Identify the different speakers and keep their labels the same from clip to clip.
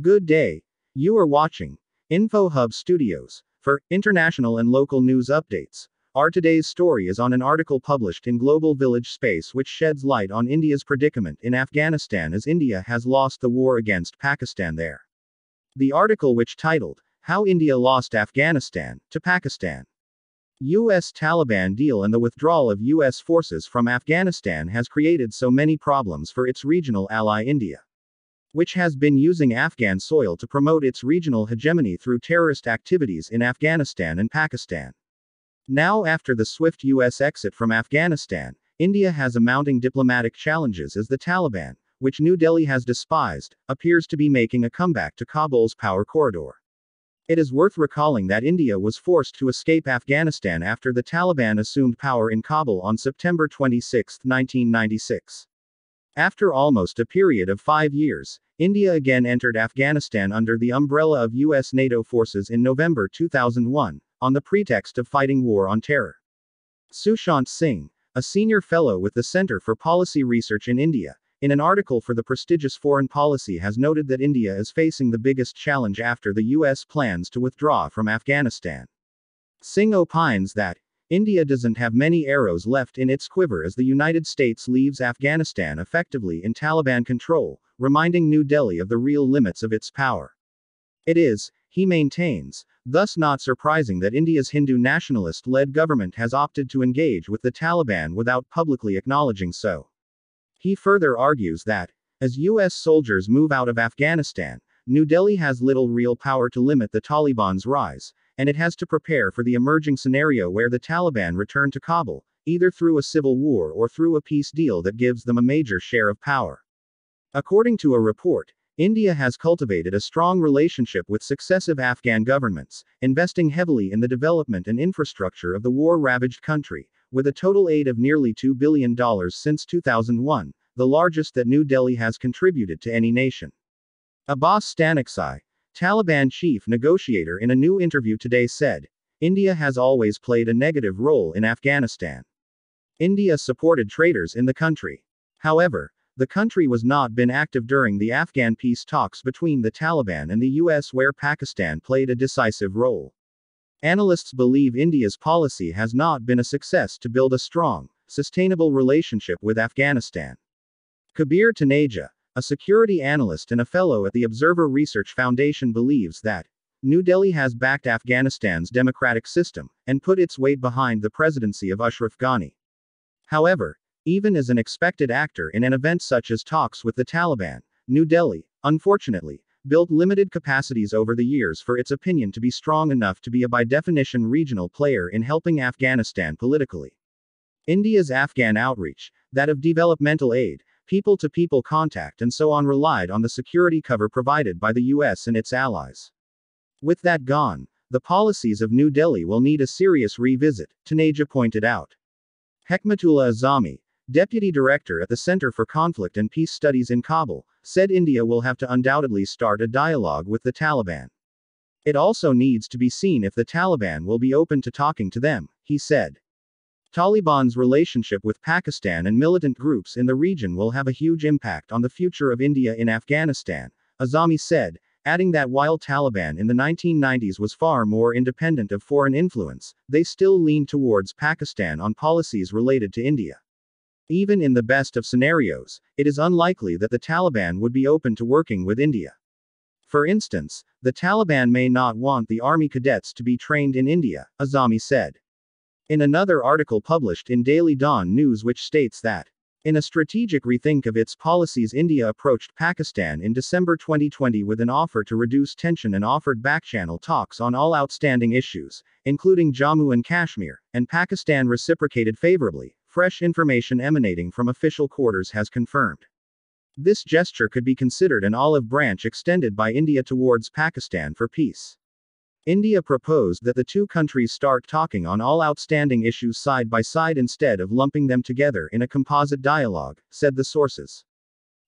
Speaker 1: Good day. You are watching InfoHub Studios. For international and local news updates, our today's story is on an article published in Global Village Space which sheds light on India's predicament in Afghanistan as India has lost the war against Pakistan there. The article, which titled, How India Lost Afghanistan to Pakistan. US Taliban deal and the withdrawal of US forces from Afghanistan has created so many problems for its regional ally India, which has been using Afghan soil to promote its regional hegemony through terrorist activities in Afghanistan and Pakistan. Now, after the swift US exit from Afghanistan, India has a mounting diplomatic challenges as the Taliban, which New Delhi has despised, appears to be making a comeback to Kabul's power corridor. It is worth recalling that India was forced to escape Afghanistan after the Taliban assumed power in Kabul on September 26, 1996. After almost a period of 5 years, India again entered Afghanistan under the umbrella of US NATO forces in November 2001, on the pretext of fighting war on terror. Sushant Singh, a senior fellow with the Center for Policy Research in India, in an article for the prestigious Foreign Policy has noted that India is facing the biggest challenge after the US plans to withdraw from Afghanistan. Singh opines that India doesn't have many arrows left in its quiver as the United States leaves Afghanistan effectively in Taliban control, reminding New Delhi of the real limits of its power. It is, he maintains, thus not surprising that India's Hindu nationalist-led government has opted to engage with the Taliban without publicly acknowledging so. He further argues that, as US soldiers move out of Afghanistan, New Delhi has little real power to limit the Taliban's rise, and it has to prepare for the emerging scenario where the Taliban return to Kabul, either through a civil war or through a peace deal that gives them a major share of power. According to a report, India has cultivated a strong relationship with successive Afghan governments, investing heavily in the development and infrastructure of the war-ravaged country, with a total aid of nearly $2 billion since 2001, the largest that New Delhi has contributed to any nation. Abbas Staniksai, Taliban chief negotiator, in a new interview today said, India has always played a negative role in Afghanistan. India supported traitors in the country. However, the country was not been active during the Afghan peace talks between the Taliban and the US, where Pakistan played a decisive role. Analysts believe India's policy has not been a success to build a strong, sustainable relationship with Afghanistan. Kabir Taneja, a security analyst and a fellow at the Observer Research Foundation, believes that New Delhi has backed Afghanistan's democratic system and put its weight behind the presidency of Ashraf Ghani. However, even as an expected actor in an event such as talks with the Taliban, New Delhi, unfortunately, built limited capacities over the years for its opinion to be strong enough to be a by definition regional player in helping Afghanistan politically. India's Afghan outreach, that of developmental aid, people-to-people contact and so on, relied on the security cover provided by the US and its allies. With that gone, the policies of New Delhi will need a serious revisit, Taneja pointed out. Hekmatullah Azami, deputy director at the Center for Conflict and Peace Studies in Kabul, said India will have to undoubtedly start a dialogue with the Taliban. It also needs to be seen if the Taliban will be open to talking to them, he said. Taliban's relationship with Pakistan and militant groups in the region will have a huge impact on the future of India in Afghanistan, Azami said, adding that while Taliban in the 1990s was far more independent of foreign influence, they still lean towards Pakistan on policies related to India. Even in the best of scenarios, it is unlikely that the Taliban would be open to working with India. For instance, the Taliban may not want the army cadets to be trained in India, Azami said. In another article published in Daily Dawn News, which states that, in a strategic rethink of its policies, India approached Pakistan in December 2020 with an offer to reduce tension and offered back-channel talks on all outstanding issues, including Jammu and Kashmir, and Pakistan reciprocated favorably, fresh information emanating from official quarters has confirmed. This gesture could be considered an olive branch extended by India towards Pakistan for peace. India proposed that the two countries start talking on all outstanding issues side by side instead of lumping them together in a composite dialogue, said the sources.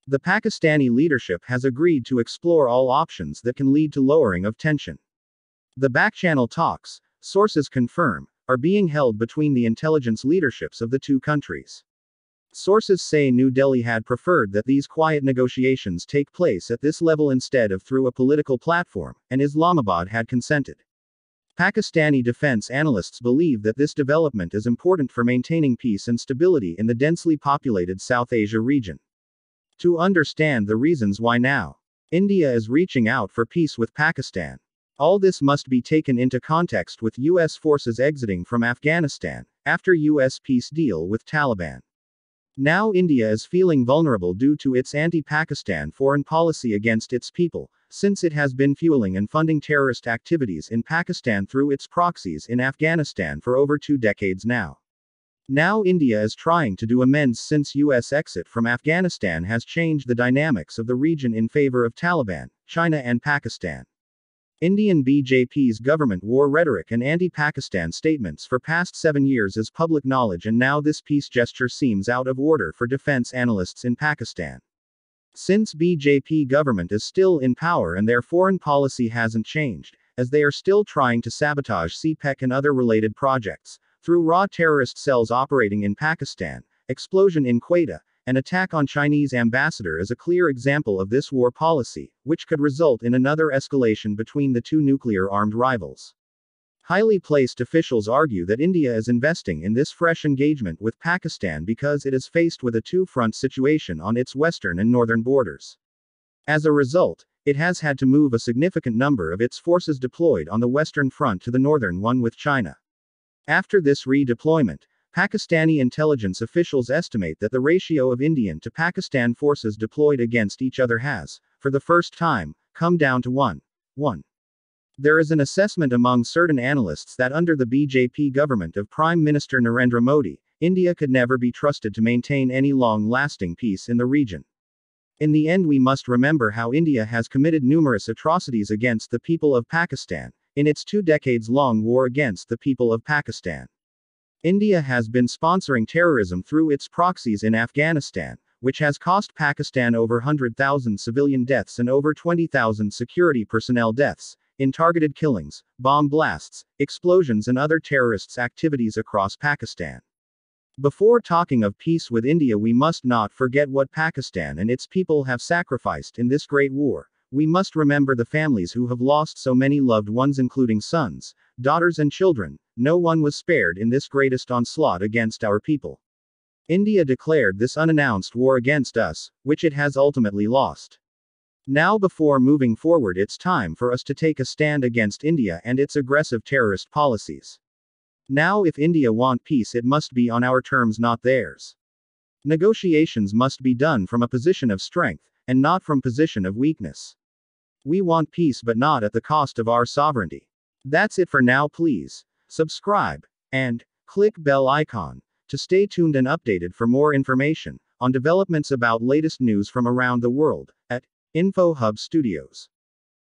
Speaker 1: The Pakistani leadership has agreed to explore all options that can lead to lowering of tension. The back-channel talks, sources confirm, are being held between the intelligence leaderships of the two countries. Sources say New Delhi had preferred that these quiet negotiations take place at this level instead of through a political platform, and Islamabad had consented. Pakistani defense analysts believe that this development is important for maintaining peace and stability in the densely populated South Asia region. To understand the reasons why now India is reaching out for peace with Pakistan. All this must be taken into context with U.S. forces exiting from Afghanistan, after U.S. peace deal with Taliban. Now India is feeling vulnerable due to its anti-Pakistan foreign policy against its people, since it has been fueling and funding terrorist activities in Pakistan through its proxies in Afghanistan for over 2 decades now. Now India is trying to do amends since U.S. exit from Afghanistan has changed the dynamics of the region in favor of Taliban, China and Pakistan. Indian BJP's government war rhetoric and anti-Pakistan statements for past 7 years is public knowledge, and now this peace gesture seems out of order for defense analysts in Pakistan. Since BJP government is still in power and their foreign policy hasn't changed, as they are still trying to sabotage CPEC and other related projects, through raw terrorist cells operating in Pakistan, explosion in Quetta, an attack on Chinese ambassador is a clear example of this war policy, which could result in another escalation between the two nuclear-armed rivals. Highly placed officials argue that India is investing in this fresh engagement with Pakistan because it is faced with a two-front situation on its western and northern borders. As a result, it has had to move a significant number of its forces deployed on the western front to the northern one with China. After this redeployment, Pakistani intelligence officials estimate that the ratio of Indian to Pakistan forces deployed against each other has, for the first time, come down to 1:1. There is an assessment among certain analysts that under the BJP government of Prime Minister Narendra Modi, India could never be trusted to maintain any long-lasting peace in the region. In the end, we must remember how India has committed numerous atrocities against the people of Pakistan, in its 2 decades-long war against the people of Pakistan. India has been sponsoring terrorism through its proxies in Afghanistan, which has cost Pakistan over 100,000 civilian deaths and over 20,000 security personnel deaths, in targeted killings, bomb blasts, explosions and other terrorist activities across Pakistan. Before talking of peace with India, we must not forget what Pakistan and its people have sacrificed in this great war. We must remember the families who have lost so many loved ones, including sons, daughters and children. No one was spared in this greatest onslaught against our people. India declared this unannounced war against us, which it has ultimately lost. Now, before moving forward, it's time for us to take a stand against India and its aggressive terrorist policies. Now, if India want peace, it must be on our terms, not theirs. Negotiations must be done from a position of strength, and not from position of weakness. We want peace, but not at the cost of our sovereignty. That's it for now. Please subscribe and click bell icon to stay tuned and updated for more information on developments about latest news from around the world at InfoHub Studios.